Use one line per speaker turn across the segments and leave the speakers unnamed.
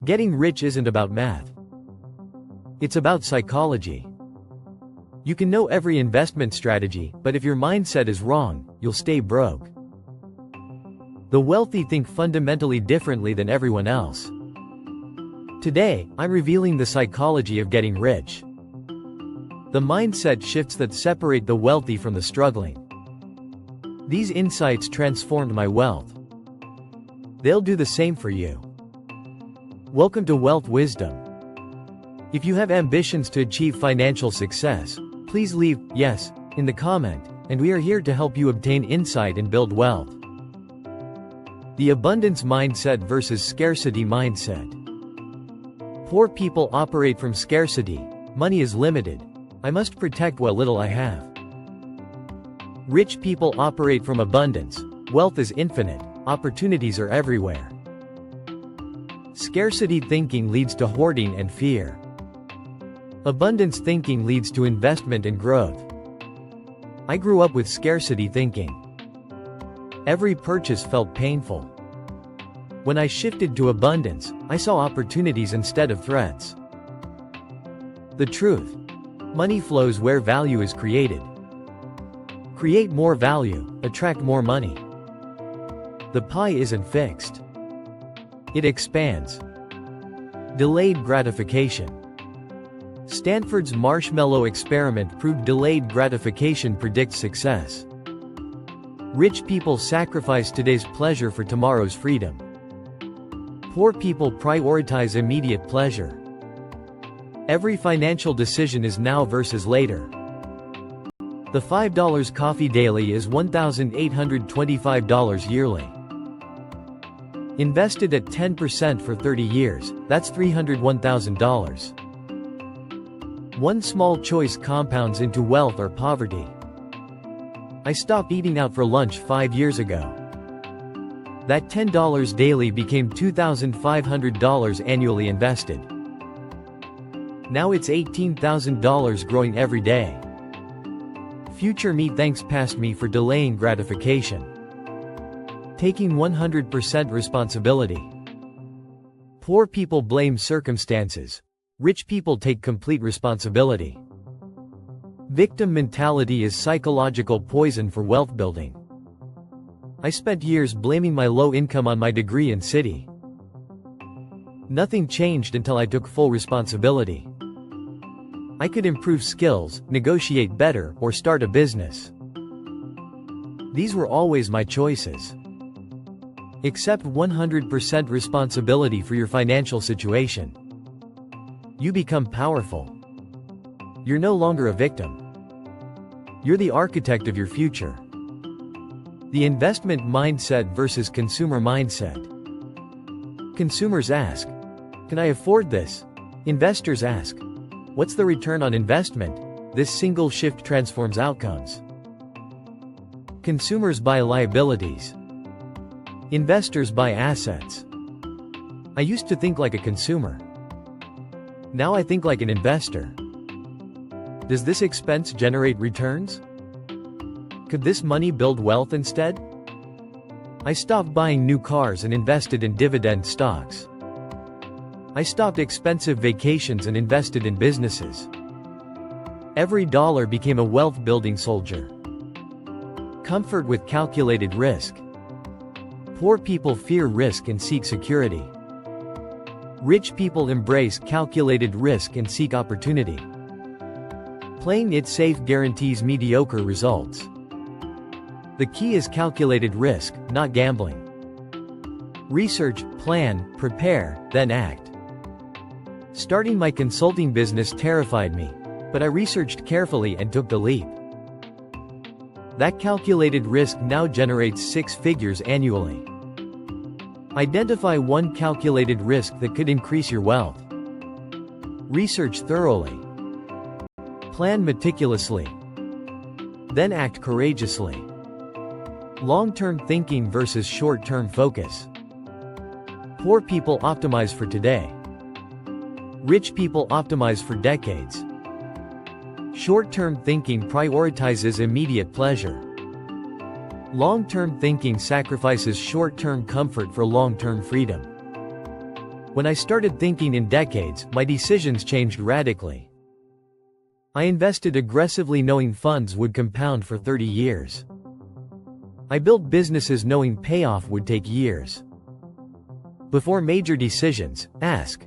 Getting rich isn't about math. It's about psychology. You can know every investment strategy, but if your mindset is wrong, you'll stay broke. The wealthy think fundamentally differently than everyone else. Today, I'm revealing the psychology of getting rich. The mindset shifts that separate the wealthy from the struggling. These insights transformed my wealth. They'll do the same for you. Welcome to Wealth Wisdom. If you have ambitions to achieve financial success, please leave "yes" in the comment, and we are here to help you obtain insight and build wealth. The abundance mindset versus scarcity mindset. Poor people operate from scarcity. Money is limited. I must protect what little I have. Rich people operate from abundance. Wealth is infinite. Opportunities are everywhere. Scarcity thinking leads to hoarding and fear. Abundance thinking leads to investment and growth. I grew up with scarcity thinking. Every purchase felt painful. When I shifted to abundance, I saw opportunities instead of threats. The truth: money flows where value is created. Create more value, attract more money. The pie isn't fixed. It expands. Delayed gratification. Stanford's marshmallow experiment proved delayed gratification predicts success. Rich people sacrifice today's pleasure for tomorrow's freedom. Poor people prioritize immediate pleasure. Every financial decision is now versus later. The $5 coffee daily is $1,825 yearly. Invested at 10% for 30 years, that's $301,000. One small choice compounds into wealth or poverty. I stopped eating out for lunch 5 years ago. That $10 daily became $2,500 annually invested. Now it's $18,000 growing every day. Future me thanks past me for delaying gratification. Taking 100% responsibility. Poor people blame circumstances. Rich people take complete responsibility. Victim mentality is psychological poison for wealth building. I spent years blaming my low income on my degree and city. Nothing changed until I took full responsibility. I could improve skills, negotiate better, or start a business. These were always my choices. Accept 100% responsibility for your financial situation. You become powerful. You're no longer a victim. You're the architect of your future. The investment mindset versus consumer mindset. Consumers ask, "Can I afford this?" Investors ask, "What's the return on investment?" This single shift transforms outcomes. Consumers buy liabilities. Investors buy assets. I used to think like a consumer. Now I think like an investor. Does this expense generate returns? Could this money build wealth instead? I stopped buying new cars and invested in dividend stocks. I stopped expensive vacations and invested in businesses. Every dollar became a wealth-building soldier. Comfort with calculated risk. Poor people fear risk and seek security. Rich people embrace calculated risk and seek opportunity. Playing it safe guarantees mediocre results. The key is calculated risk, not gambling. Research, plan, prepare, then act. Starting my consulting business terrified me, but I researched carefully and took the leap. That calculated risk now generates 6 figures annually. Identify one calculated risk that could increase your wealth. Research thoroughly. Plan meticulously. Then act courageously. Long-term thinking versus short-term focus. Poor people optimize for today. Rich people optimize for decades. Short-term thinking prioritizes immediate pleasure. Long-term thinking sacrifices short-term comfort for long-term freedom. When I started thinking in decades, my decisions changed radically. I invested aggressively knowing funds would compound for 30 years. I built businesses knowing payoff would take years. Before major decisions, ask,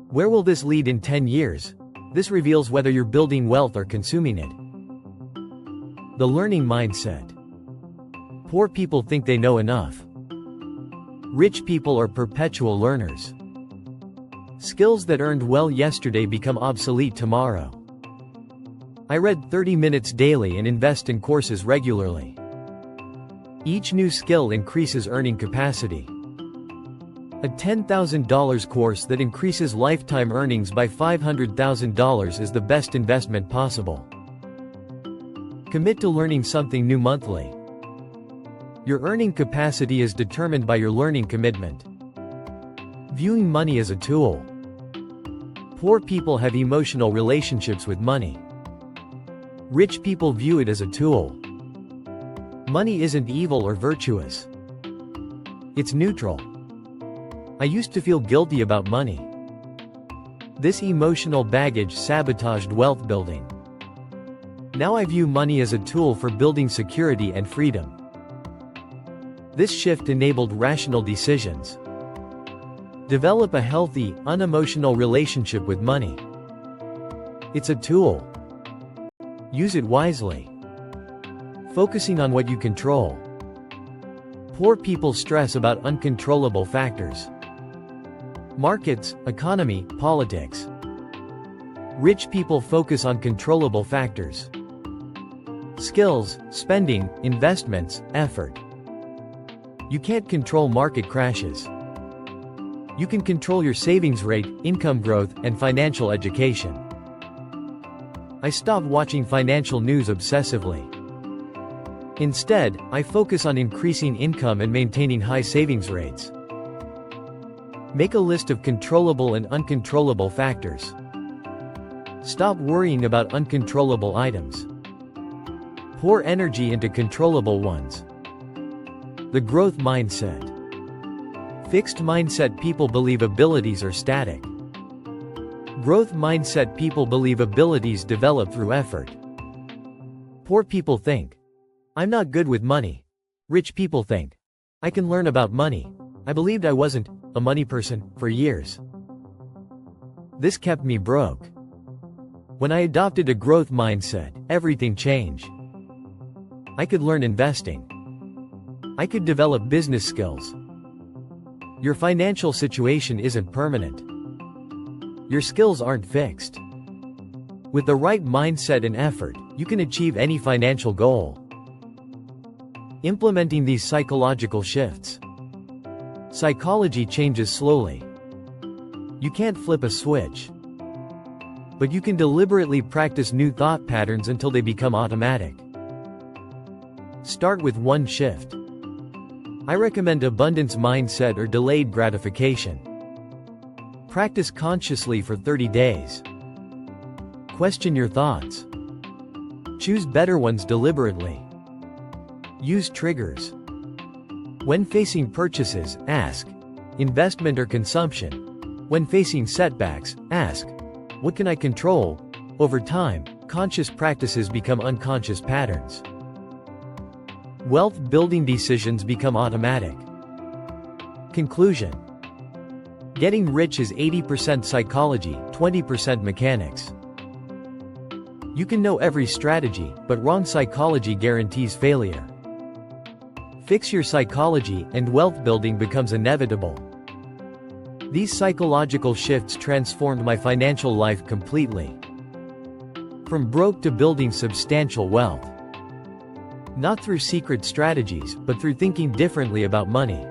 where will this lead in 10 years? This reveals whether you're building wealth or consuming it. The learning mindset. Poor people think they know enough. Rich people are perpetual learners. Skills that earned well yesterday become obsolete tomorrow. I read 30 minutes daily and invest in courses regularly. Each new skill increases earning capacity. A $10,000 course that increases lifetime earnings by $500,000 is the best investment possible. Commit to learning something new monthly. Your earning capacity is determined by your learning commitment. Viewing money as a tool. Poor people have emotional relationships with money. Rich people view it as a tool. Money isn't evil or virtuous. It's neutral. I used to feel guilty about money. This emotional baggage sabotaged wealth building. Now I view money as a tool for building security and freedom. This shift enabled rational decisions. Develop a healthy, unemotional relationship with money. It's a tool. Use it wisely. Focusing on what you control. Poor people stress about uncontrollable factors. Markets, economy, politics. Rich people focus on controllable factors. Skills, spending, investments, effort. You can't control market crashes. You can control your savings rate, income growth, and financial education. I stopped watching financial news obsessively. Instead, I focus on increasing income and maintaining high savings rates. Make a list of controllable and uncontrollable factors. Stop worrying about uncontrollable items. Pour energy into controllable ones. The growth mindset. Fixed mindset people believe abilities are static. Growth mindset people believe abilities develop through effort. Poor people think, I'm not good with money. Rich people think, I can learn about money. I believed I wasn't a money person for years. This kept me broke. When I adopted a growth mindset, everything changed. I could learn investing. I could develop business skills. Your financial situation isn't permanent. Your skills aren't fixed. With the right mindset and effort, you can achieve any financial goal. Implementing these psychological shifts. Psychology changes slowly. You can't flip a switch. But you can deliberately practice new thought patterns until they become automatic. Start with one shift. I recommend abundance mindset or delayed gratification. Practice consciously for 30 days. Question your thoughts. Choose better ones deliberately. Use triggers. When facing purchases, ask, investment or consumption? When facing setbacks, ask, what can I control? Over time, conscious practices become unconscious patterns. Wealth building decisions become automatic. Conclusion. Getting rich is 80% psychology, 20% mechanics. You can know every strategy, but wrong psychology guarantees failure. Fix your psychology, and wealth building becomes inevitable. These psychological shifts transformed my financial life completely. From broke to building substantial wealth. Not through secret strategies, but through thinking differently about money.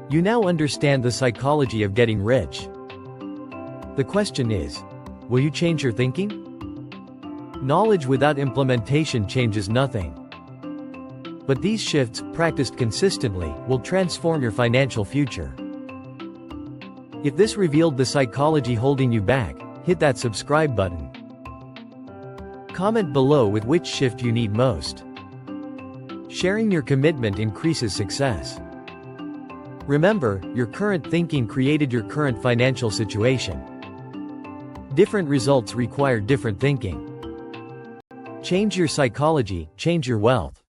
You now understand the psychology of getting rich. The question is, will you change your thinking? Knowledge without implementation changes nothing. But these shifts, practiced consistently, will transform your financial future. If this revealed the psychology holding you back, hit that subscribe button. Comment below with which shift you need most. Sharing your commitment increases success. Remember, your current thinking created your current financial situation. Different results require different thinking. Change your psychology, change your wealth.